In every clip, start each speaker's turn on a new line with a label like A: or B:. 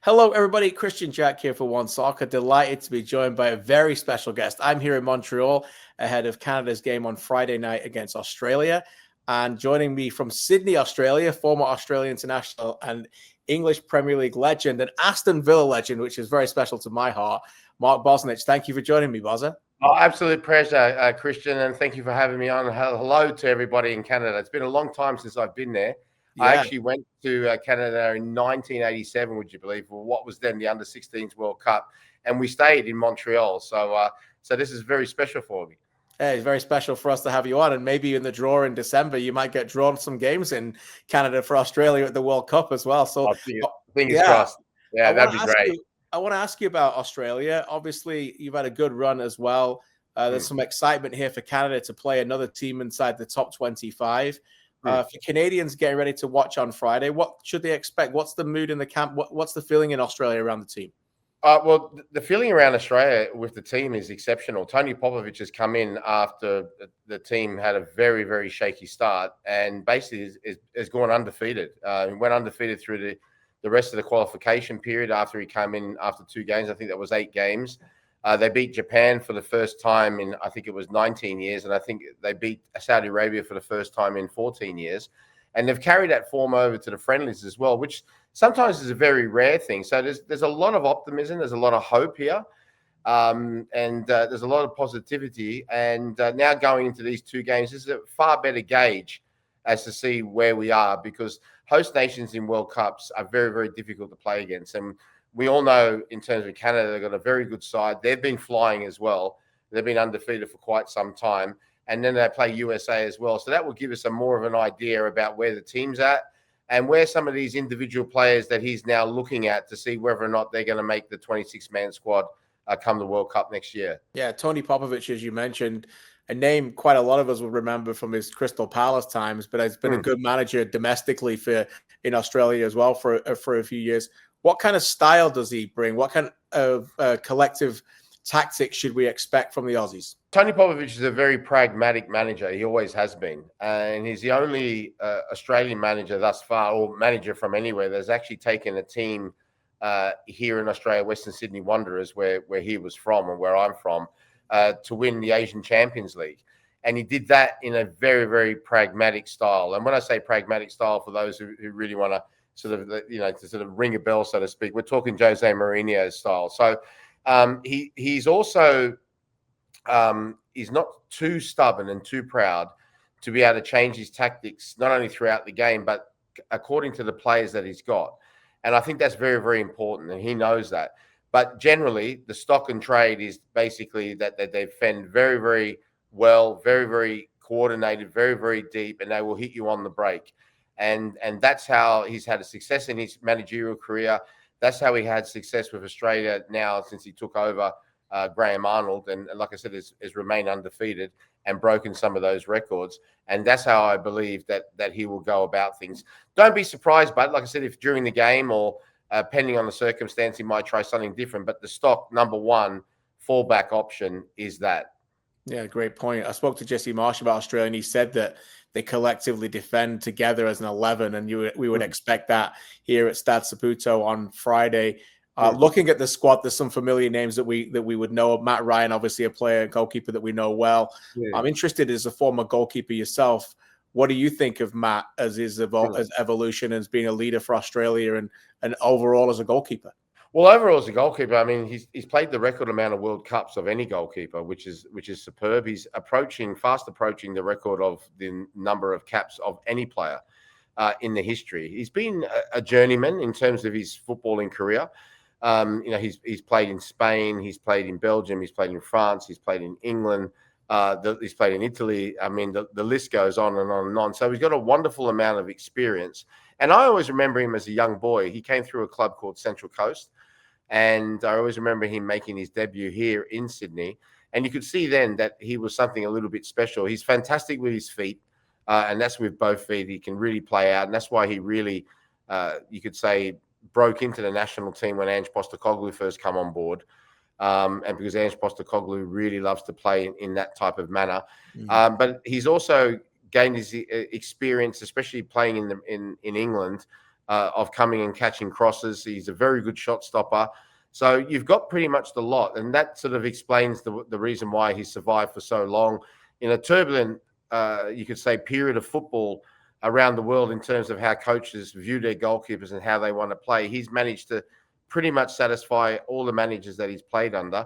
A: Hello, everybody. Christian Jack here for One Soccer. Delighted to be joined by a very special guest. I'm here in Montreal ahead of Canada's game on Friday night against Australia. And joining me from Sydney, Australia, former Australian international and English Premier League legend and Aston Villa legend, which is very special to my heart, Mark Bosnich. Thank you for joining me, Bozza.
B: Oh, absolute pleasure, Christian, and thank you for having me on. Hello to everybody in Canada. It's been a long time since I've been there.
A: Yeah.
B: I actually went to Canada in 1987, would you believe, for what was then the Under-16s World Cup, and we stayed in Montreal. So this is very special for me.
A: Hey, it's very special for us to have you on, and maybe in the draw in December, you might get drawn some games in Canada for Australia at the World Cup as well. So,
B: fingers crossed. Yeah, that'd be great.
A: I want to ask you about Australia. Obviously, you've had a good run as well. There's some excitement here for Canada to play another team inside the top 25. For Canadians getting ready to watch on Friday, what should they expect? What's the mood in the camp? What's the feeling in Australia around the team?
B: Well, the feeling around Australia with the team is exceptional. Tony Popovich has come in after the team had a very, very shaky start and basically has gone undefeated. He went undefeated through the rest of the qualification period after he came in after 2 games. I think that was 8 games. They beat Japan for the first time in, I think it was 19 years. And I think they beat Saudi Arabia for the first time in 14 years. And they've carried that form over to the friendlies as well, which sometimes is a very rare thing. So there's a lot of optimism. There's a lot of hope here. And there's a lot of positivity. And now going into these 2 games, this is a far better gauge as to see where we are, because host nations in World Cups are very, very difficult to play against. And we all know in terms of Canada, they've got a very good side. They've been flying as well. They've been undefeated for quite some time. And then they play USA as well. So that will give us a more of an idea about where the team's at and where some of these individual players that he's now looking at to see whether or not they're going to make the 26-man squad come the World Cup next year.
A: Yeah, Tony Popovich, as you mentioned, a name quite a lot of us will remember from his Crystal Palace times, but has been a good manager domestically in Australia as well for a few years. What kind of style does he bring? What kind of collective tactics should we expect from the Aussies?
B: Tony Popovich is a very pragmatic manager. He always has been. And he's the only Australian manager thus far, or manager from anywhere, that's actually taken a team here in Australia, Western Sydney Wanderers, where he was from and where I'm from, to win the Asian Champions League. And he did that in a very, very pragmatic style. And when I say pragmatic style, for those who really want to sort of ring a bell, so to speak, we're talking Jose Mourinho style. So he's also he's not too stubborn and too proud to be able to change his tactics, not only throughout the game, but according to the players that he's got. And I think that's very, very important, and he knows that. But generally, the stock and trade is basically that they defend very, very well, very, very coordinated, very, very deep, and they will hit you on the break. And that's how he's had a success in his managerial career. That's how he had success with Australia now since he took over Graham Arnold. And like I said, has remained undefeated and broken some of those records. And that's how I believe that he will go about things. Don't be surprised, but like I said, if during the game or depending on the circumstance, he might try something different. But the stock number 1 fallback option is that.
A: Yeah, great point. I spoke to Jesse Marsh about Australia, and he said that they collectively defend together as an 11, and we would expect that here at Stade Saputo on Friday. Looking at the squad, there's some familiar names that we would know. Matt Ryan, obviously a player, goalkeeper that we know well. I'm interested, as a former goalkeeper yourself, what do you think of Matt as his evolution as being a leader for Australia and overall as a goalkeeper?
B: Well, overall as a goalkeeper, I mean, he's played the record amount of World Cups of any goalkeeper, which is superb. He's fast approaching the record of the number of caps of any player in the history. He's been a journeyman in terms of his footballing career. He's played in Spain, he's played in Belgium, he's played in France, he's played in England, he's played in Italy. I mean, the list goes on and on and on. So he's got a wonderful amount of experience. And I always remember him as a young boy. He came through a club called Central Coast. And I always remember him making his debut here in Sydney. And you could see then that he was something a little bit special. He's fantastic with his feet. And that's with both feet. He can really play out. And that's why he really, you could say, broke into the national team when Ange Postecoglou first come on board. And because Ange Postecoglou really loves to play in that type of manner. But he's also gained his experience, especially playing in England, of coming and catching crosses. He's a very good shot stopper. So you've got pretty much the lot, and that sort of explains the reason why he survived for so long in a turbulent, you could say, period of football around the world in terms of how coaches view their goalkeepers and how they want to play. He's managed to pretty much satisfy all the managers that he's played under.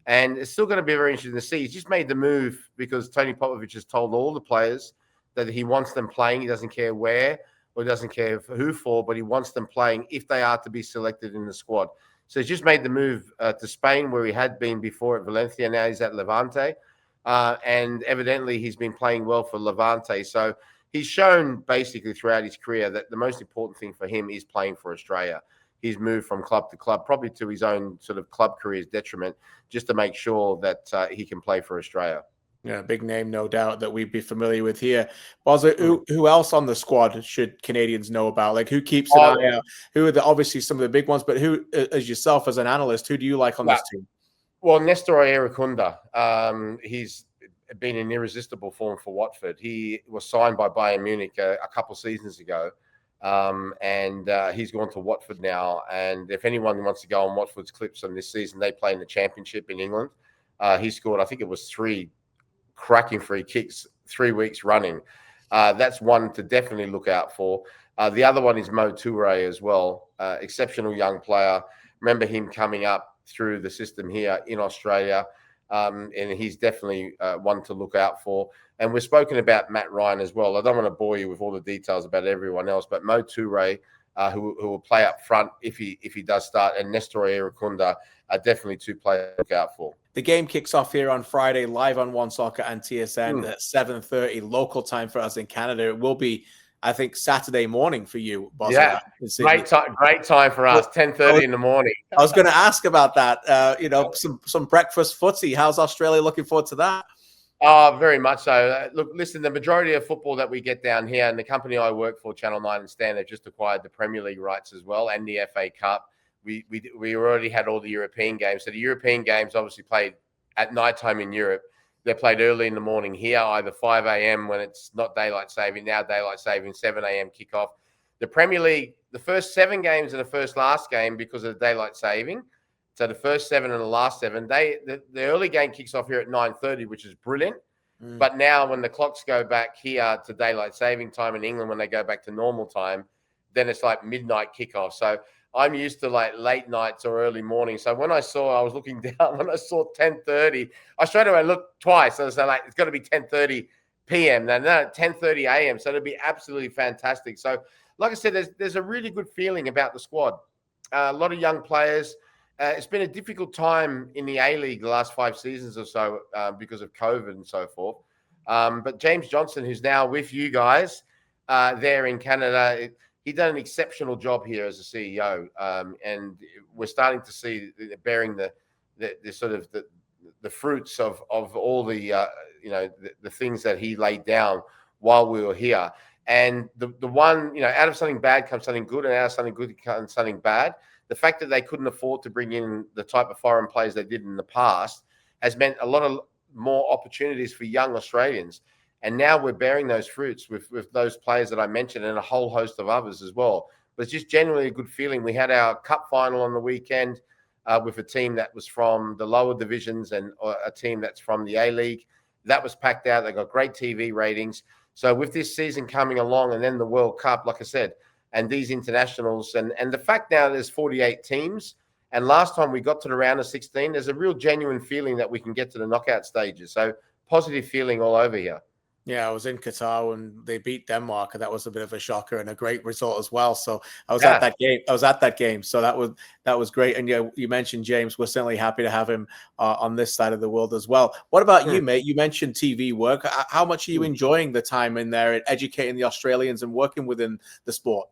B: And it's still going to be very interesting to see. He's just made the move because Tony Popovich has told all the players that he wants them playing. He doesn't care where or doesn't care who for, but he wants them playing if they are to be selected in the squad. So he's just made the move to Spain, where he had been before at Valencia. Now he's at Levante. And evidently he's been playing well for Levante. So he's shown basically throughout his career that the most important thing for him is playing for Australia. He's moved from club to club, probably to his own sort of club career's detriment, just to make sure that he can play for Australia.
A: Yeah, big name, no doubt, that we'd be familiar with here. Bozza, who else on the squad should Canadians know about? Like, who keeps an eye out? Who are obviously some of the big ones, but who, as yourself, as an analyst, who do you like on this team?
B: Well, Nestor Irankunda, he's been in irresistible form for Watford. He was signed by Bayern Munich a couple of seasons ago, and he's gone to Watford now. And if anyone wants to go on Watford's clips on this season, they play in the Championship in England. He scored, I think it was 3 cracking free kicks 3 weeks running. That's one to definitely look out for. The other one is Mo Toure as well. Exceptional young player. Remember him coming up through the system here in Australia. And he's definitely one to look out for. And we've spoken about Matt Ryan as well. I don't want to bore you with all the details about everyone else, but Mo Toure, who will play up front if he does start, and Nestor Irankunda are definitely 2 players to look out for.
A: The game kicks off here on Friday, live on One Soccer and TSN at 7:30 local time for us in Canada. It will be, I think, Saturday morning for you, Boss.
B: Yeah, great time for us. 10:30 in the morning.
A: I was going to ask about that. Some breakfast footy. How's Australia looking forward to that?
B: Very much so. Look, listen, the majority of football that we get down here, and the company I work for, Channel 9 and Stan, have just acquired the Premier League rights as well and the FA Cup. We already had all the European games. So the European games obviously played at nighttime in Europe. They're played early in the morning here, either 5 a.m. when it's not daylight saving, now daylight saving, 7 a.m. kickoff. The Premier League, the first 7 games and the last game because of the daylight saving. So the first 7 and the last 7, the early game kicks off here at 9:30, which is brilliant. But now when the clocks go back here to daylight saving time in England, when they go back to normal time, then it's like midnight kickoff. So I'm used to like late nights or early morning. So when I was looking down, when I saw 10:30, I straight away looked twice. I was like, it's got to be 10:30 p.m. No, 10:30 a.m. So it'll be absolutely fantastic. So like I said, there's a really good feeling about the squad. A lot of young players. It's been a difficult time in the A-League the last 5 seasons or so because of COVID and so forth. But James Johnson, who's now with you guys there in Canada, he done an exceptional job here as a CEO, and we're starting to see bearing the sort of the fruits of all the the things that he laid down while we were here. And the one, out of something bad comes something good, and out of something good comes something bad. The fact that they couldn't afford to bring in the type of foreign players they did in the past has meant a lot of more opportunities for young Australians. And now we're bearing those fruits with those players that I mentioned and a whole host of others as well. But it's just generally a good feeling. We had our cup final on the weekend with a team that was from the lower divisions and a team that's from the A-League. That was packed out. They got great TV ratings. So with this season coming along and then the World Cup, like I said, and these internationals and the fact now there's 48 teams, and last time we got to the round of 16, there's a real genuine feeling that we can get to the knockout stages. So positive feeling all over here.
A: Yeah, I was in Qatar when they beat Denmark, and that was a bit of a shocker and a great result as well. So I was at that game. So that was great. And yeah, you mentioned James. We're certainly happy to have him on this side of the world as well. What about you, mate? You mentioned TV work. How much are you enjoying the time in there and educating the Australians and working within the sport?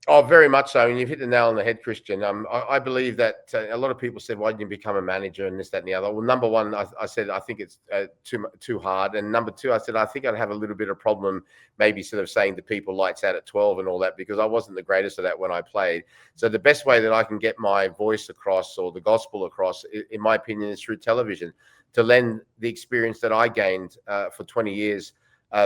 B: Oh, very much so. And you've hit the nail on the head, Christian. I believe that a lot of people said, why didn't you become a manager and this, that, and the other? Well, number one, I said, I think it's too hard. And number two, I said, I think I'd have a little bit of problem maybe sort of saying to people lights out at 12 and all that, because I wasn't the greatest at that when I played. So the best way that I can get my voice across or the gospel across, in my opinion, is through television, to lend the experience that I gained for 20 years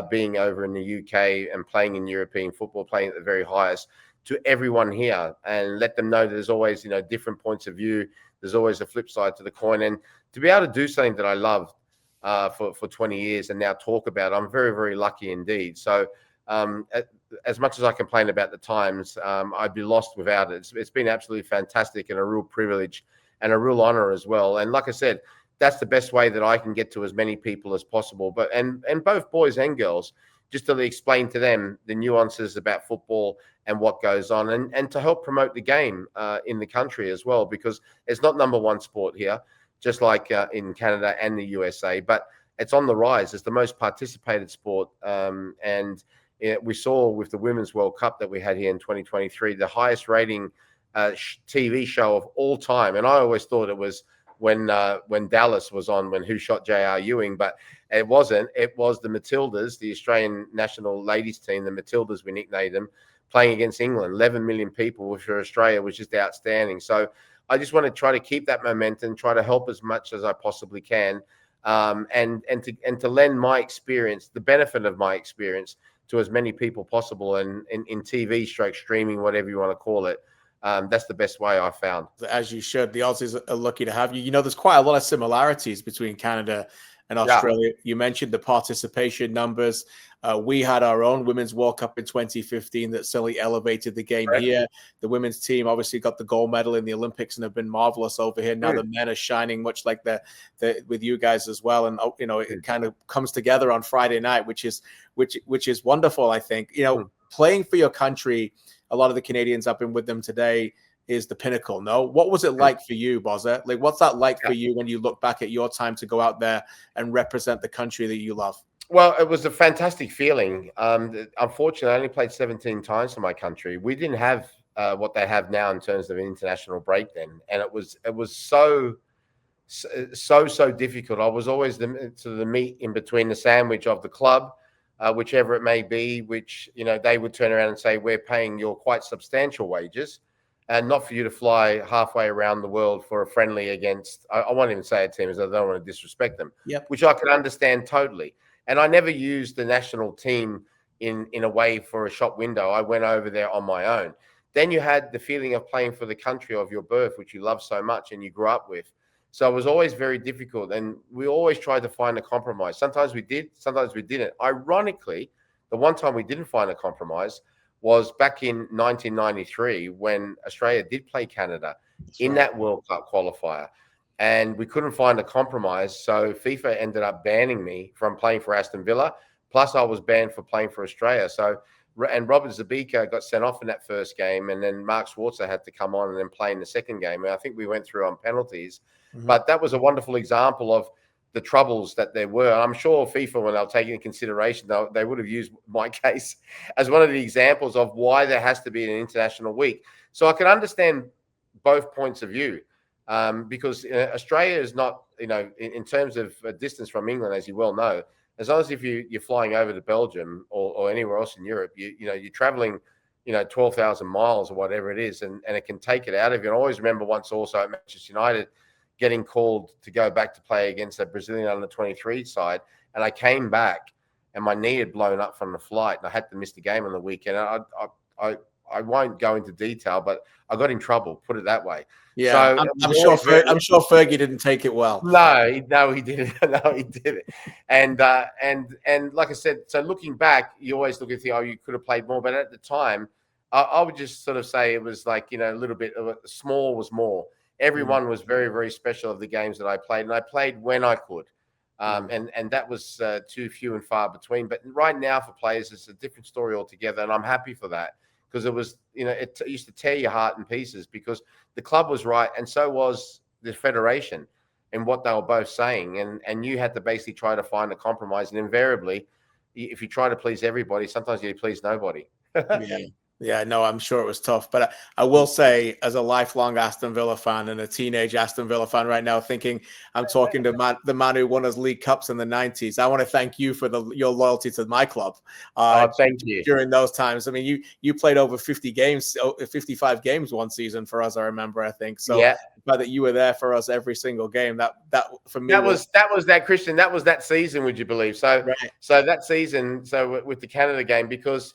B: being over in the UK and playing in European football, playing at the very highest, to everyone here and let them know that there's always, different points of view. There's always a flip side to the coin. And to be able to do something that I loved for 20 years and now talk about, I'm very, very lucky indeed. So as much as I complain about the times, I'd be lost without it. It's been absolutely fantastic and a real privilege and a real honor as well. And like I said, that's the best way that I can get to as many people as possible. But and both boys and girls, just to explain to them the nuances about football and what goes on, and to help promote the game in the country as well, because it's not number one sport here, just like in Canada and the USA, but it's on the rise. It's the most participated sport, and we saw with the Women's World Cup that we had here in 2023, the highest rating TV show of all time. And I always thought it was when Dallas was on, when Who Shot J.R. Ewing, but it wasn't. It was the Matildas, the Australian national ladies team, the Matildas, we nicknamed them, playing against England. 11 million people, which for Australia was just outstanding. So I just want to try to keep that momentum, try to help as much as I possibly can, and to lend my experience, the benefit of my experience, to as many people possible, and in TV stroke streaming, whatever you want to call it. That's the best way I've found.
A: As you should. The Aussies are lucky to have you. There's quite a lot of similarities between Canada and Australia. Yeah. You mentioned the participation numbers. We had our own Women's World Cup in 2015 that certainly elevated the game here. The women's team obviously got the gold medal in the Olympics and have been marvelous over here. Now the men are shining, much like the with you guys as well. And it kind of comes together on Friday night, which is wonderful. I think playing for your country. A lot of the Canadians I've been with them today is the pinnacle. No, what was it like for you, Bozza? Like, what's that like for you when you look back at your time to go out there and represent the country that you love?
B: Well, it was a fantastic feeling. Unfortunately, I only played 17 times for my country. We didn't have what they have now in terms of an international break then, and it was so difficult. I was always the meat in between the sandwich of the club. Whichever it may be, which, they would turn around and say, we're paying your quite substantial wages and not for you to fly halfway around the world for a friendly against, I won't even say a team, as I don't want to disrespect them, which I can understand totally. And I never used the national team in a way for a shop window. I went over there on my own. Then you had the feeling of playing for the country of your birth, which you love so much and you grew up with. So it was always very difficult, and we always tried to find a compromise. Sometimes we did, sometimes we didn't. Ironically, the one time we didn't find a compromise was back in 1993 when Australia did play Canada in that World Cup qualifier, and we couldn't find a compromise. So FIFA ended up banning me from playing for Aston Villa, plus I was banned for playing for Australia. And Robert Zabika got sent off in that first game, and then Mark Schwarzer had to come on and then play in the second game. And I think we went through on penalties. But that was a wonderful example of the troubles that there were. I'm sure FIFA, when they'll take into consideration, they would have used my case as one of the examples of why there has to be an international week. So I can understand both points of view, because Australia is not, in terms of distance from England, as you well know, as long as if you're flying over to Belgium or anywhere else in Europe, you're traveling, 12,000 miles or whatever it is, and it can take it out of you. And I always remember once also at Manchester United, getting called to go back to play against a Brazilian under-23 side. And I came back and my knee had blown up from the flight and I had to miss the game on the weekend. I won't go into detail, but I got in trouble, put it that way.
A: Yeah, so I'm sure Fergie didn't take it well.
B: No, he didn't. No, he didn't. And like I said, so looking back, you always look and think, oh, you could have played more. But at the time, I would just sort of say it was like, a little bit of small was more. Everyone was very, very special of the games that I played, and I played when I could. And that was too few and far between. But right now for players, it's a different story altogether, and I'm happy for that, because it was, it used to tear your heart in pieces, because the club was right, and so was the federation and what they were both saying. And you had to basically try to find a compromise. And invariably, if you try to please everybody, sometimes you please nobody.
A: Yeah, no, I'm sure it was tough. But I will say, as a lifelong Aston Villa fan and a teenage Aston Villa fan right now, thinking I'm talking to the man who won us League Cups in the 90s, I want to thank you for your loyalty to my club.
B: Thank you.
A: During those times. I mean, you played over 55 games one season for us, I remember, I think. So the fact that you were there for us every single game, that for me
B: was that, Christian. That was that season, would you believe? So that season, with the Canada game, because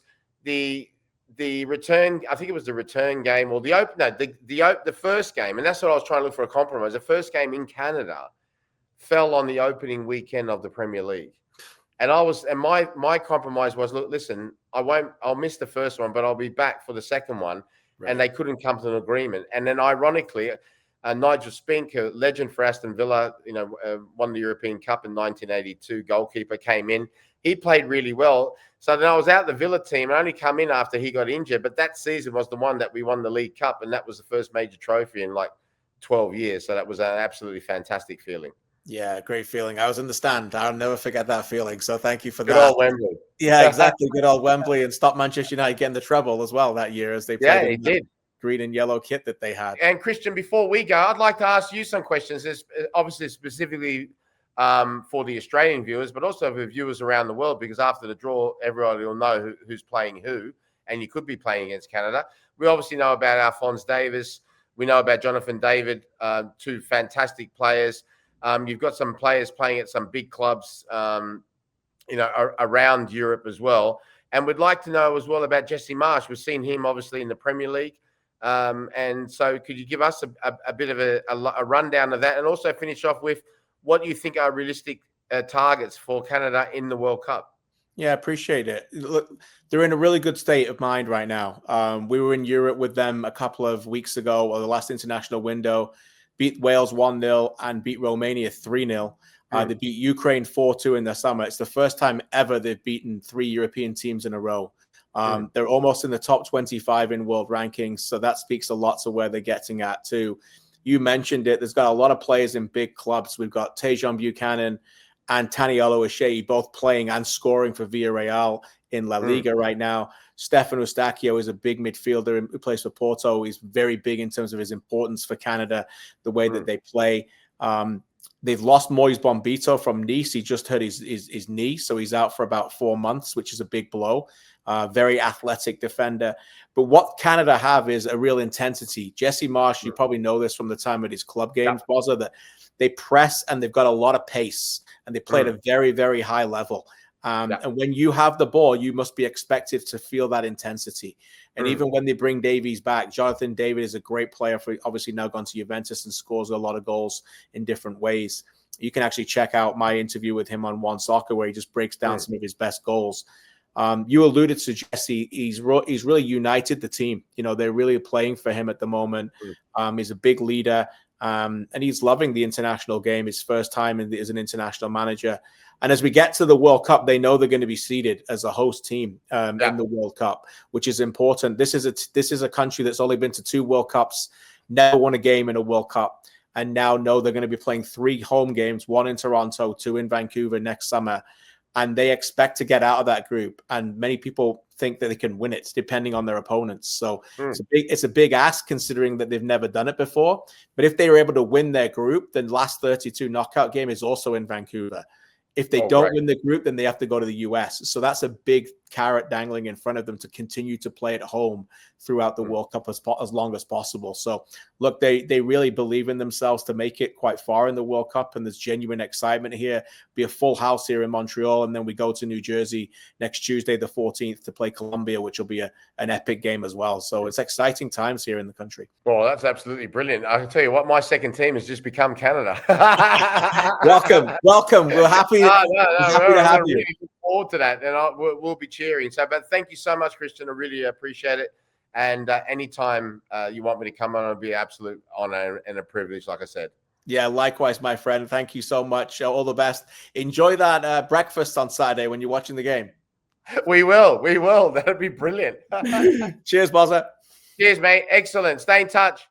B: the return, I think it was the return game or the first game, and that's what I was trying to look for a compromise. The first game in Canada fell on the opening weekend of the Premier League. And my compromise was, look, listen, I'll miss the first one, but I'll be back for the second one. Right. And they couldn't come to an agreement. And then ironically, Nigel Spink, a legend for Aston Villa, won the European Cup in 1982, goalkeeper, came in. He played really well. So then I was out the Villa team. I only come in after he got injured. But that season was the one that we won the League Cup. And that was the first major trophy in like 12 years. So that was an absolutely fantastic feeling.
A: Yeah, great feeling. I was in the stand. I'll never forget that feeling. So thank you for
B: Good
A: that.
B: Old Wembley.
A: Yeah, exactly. Good old Wembley, and stop Manchester United getting the treble as well that year as they played in the green and yellow kit that they had.
B: And Christian, before we go, I'd like to ask you some questions. There's obviously specifically for the Australian viewers, but also for viewers around the world, because after the draw, everybody will know who's playing who, and you could be playing against Canada. We obviously know about Alphonse Davies. We know about Jonathan David, two fantastic players. You've got some players playing at some big clubs, around Europe as well. And we'd like to know as well about Jesse Marsch. We've seen him obviously in the Premier League. And so could you give us a bit of a rundown of that, and also finish off with what you think are realistic targets for Canada in the World Cup?
A: Yeah, appreciate it. Look, they're in a really good state of mind right now. We were in Europe with them a couple of weeks ago, or the last international window, beat Wales 1-0 and beat Romania 3-0. They beat Ukraine 4-2 in the summer. It's the first time ever they've beaten 3 European teams in a row. They're almost in the top 25 in world rankings, so that speaks a lot to where they're getting at too. You mentioned it. There's got a lot of players in big clubs. We've got Tejan Buchanan and Taniolo Ashei both playing and scoring for Villarreal in La Liga right now. Stefan Eustáquio is a big midfielder who plays for Porto. He's very big in terms of his importance for Canada, the way that they play. They've lost Moise Bombito from Nice. He just hurt his knee, so he's out for about 4 months, which is a big blow. Very athletic defender. But what Canada have is a real intensity. Jesse Marsch, you probably know this from the time at his club games, Bozza, that they press and they've got a lot of pace, and they play at a very, very high level. And when you have the ball, you must be expected to feel that intensity. And even when they bring Davies back, Jonathan David is a great player, for obviously now gone to Juventus and scores a lot of goals in different ways. You can actually check out my interview with him on One Soccer, where he just breaks down some of his best goals. You alluded to Jesse. He's really united the team. They're really playing for him at the moment. He's a big leader, and he's loving the international game. His first time as an international manager. And as we get to the World Cup, they know they're going to be seeded as a host team in the World Cup, which is important. This is a country that's only been to 2 World Cups, never won a game in a World Cup, and now know they're going to be playing 3 home games, 1 in Toronto, 2 in Vancouver next summer. And they expect to get out of that group. And many people think that they can win it, depending on their opponents. So it's a big ask, considering that they've never done it before. But if they were able to win their group, then last 32 knockout game is also in Vancouver. If they don't win the group, then they have to go to the US. So that's a big carrot dangling in front of them to continue to play at home throughout the World Cup as long as possible. So, look, they really believe in themselves to make it quite far in the World Cup, and there's genuine excitement here. Be a full house here in Montreal, and then we go to New Jersey next Tuesday, the 14th, to play Colombia, which will be an epic game as well. So it's exciting times here in the country.
B: Well, that's absolutely brilliant. I can tell you what, my second team has just become Canada.
A: Welcome. We're happy. Happy to have you.
B: Really look forward to that, and we'll be cheering. So, but thank you so much, Christian. I really appreciate it. And anytime you want me to come on, it'll be an absolute honor and a privilege, like I said.
A: Yeah, likewise, my friend. Thank you so much. All the best. Enjoy that breakfast on Saturday when you're watching the game.
B: We will. That'd be brilliant.
A: Cheers, Bozza.
B: Cheers, mate. Excellent. Stay in touch.